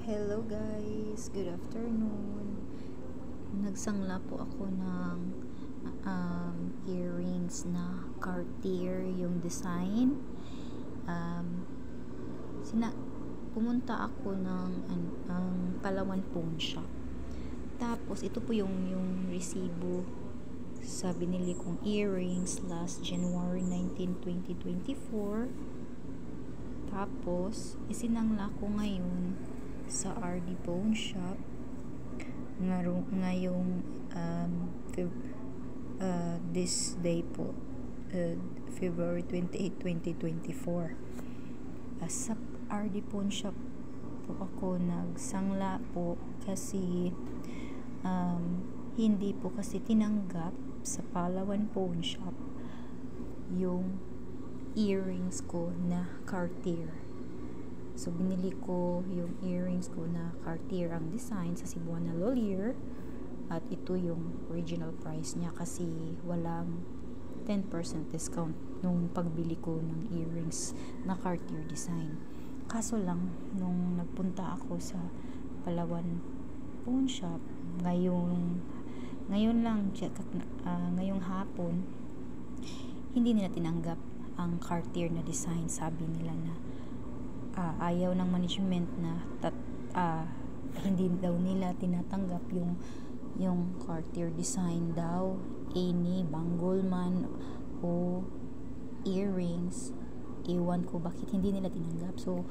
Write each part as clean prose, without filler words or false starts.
Hello guys, good afternoon. Nagsangla po ako ng earrings na Cartier yung design. Um, Pumunta ako ng Palawan Pawn Shop. Tapos ito po yung resibo sa binili kong earrings last January 19, 2024. Tapos isinangla ko ngayon sa RD Pawn Shop ngayong this day po, February 28, 2024. Sa RD Pawn Shop po ako nagsangla po kasi hindi po kasi tinanggap sa Palawan Pawn Shop yung earrings ko na Cartier. So binili ko yung earrings ko na Cartier ang design sa Cebuana Lolier, at ito yung original price niya kasi walang 10% discount nung pagbili ko ng earrings na Cartier design. Kaso lang nung nagpunta ako sa Palawan Pawn Shop ngayong hapon, hindi nila tinanggap ang Cartier na design. Sabi nila na ayaw ng management na hindi daw nila tinatanggap yung Cartier design daw, any bangle man o earrings. Ewan ko bakit hindi nila tinanggap. So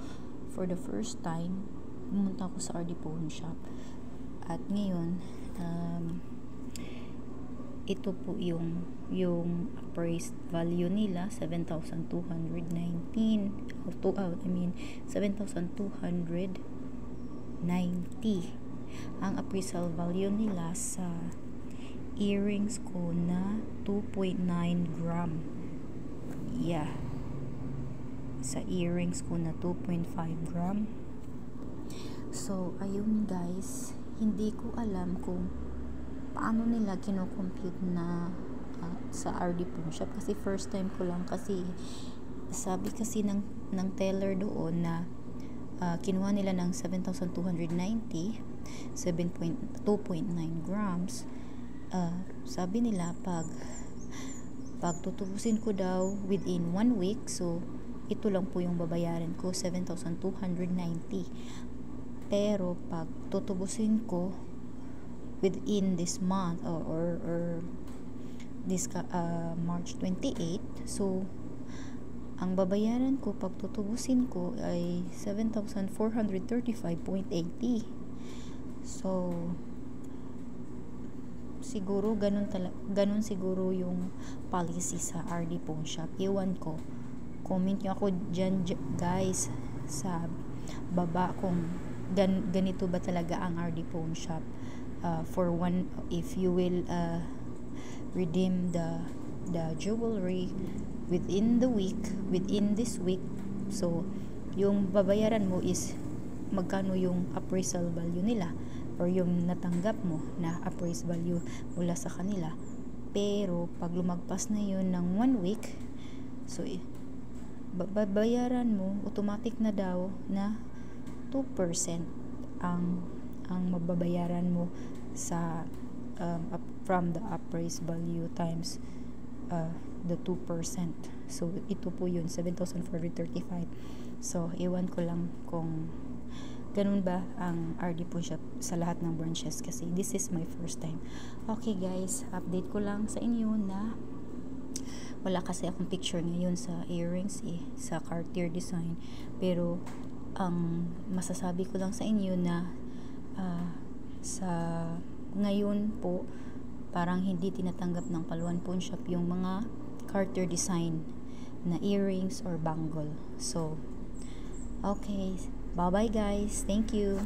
for the first time pumunta ako sa RD Pawn Shop, at ngayon ito po yung appraised value nila, 7,219 7,290 ang appraisal value nila sa earrings ko na 2.9 gram. Sa earrings ko na 2.5 gram. So ayun guys, hindi ko alam kung paano nila kino-compute na sa RD Pawn Shop kasi first time ko lang. Kasi sabi kasi ng teller doon na kinuha nila ng 7,290, 2.9 grams. Sabi nila pag tutubusin ko daw within 1 week, so ito lang po yung babayaran ko, 7,290. Pero pag tutubusin ko within this month or this March 28, so ang babayaran ko pag tutubusin ko ay 7,435.80. so siguro ganun siguro yung policy sa RD Pawn Shop. Iwan ko, comment nyo ako dyan guys sa baba kung ganito ba talaga ang RD Pawn Shop. For one, if you will redeem the jewelry within this week, so yung babayaran mo is magkano yung appraisal value nila or yung natanggap mo na appraised value mula sa kanila. Pero pag lumagpas na yun ng 1 week, so babayaran mo automatic na daw na 2% ang mababayaran mo sa from the appraised value times the 2%. So ito po yun, 7,435. So iwan ko lang kung ganun ba ang RD Pawn Shop sa lahat ng branches kasi this is my first time. Okay guys, update ko lang sa inyo na wala kasi akong picture ngayon sa earrings sa Cartier design, pero ang masasabi ko lang sa inyo na sa ngayon po parang hindi tinatanggap ng Palawan Pawn Shop yung mga Cartier design na earrings or bangle. So okay, bye bye guys, thank you.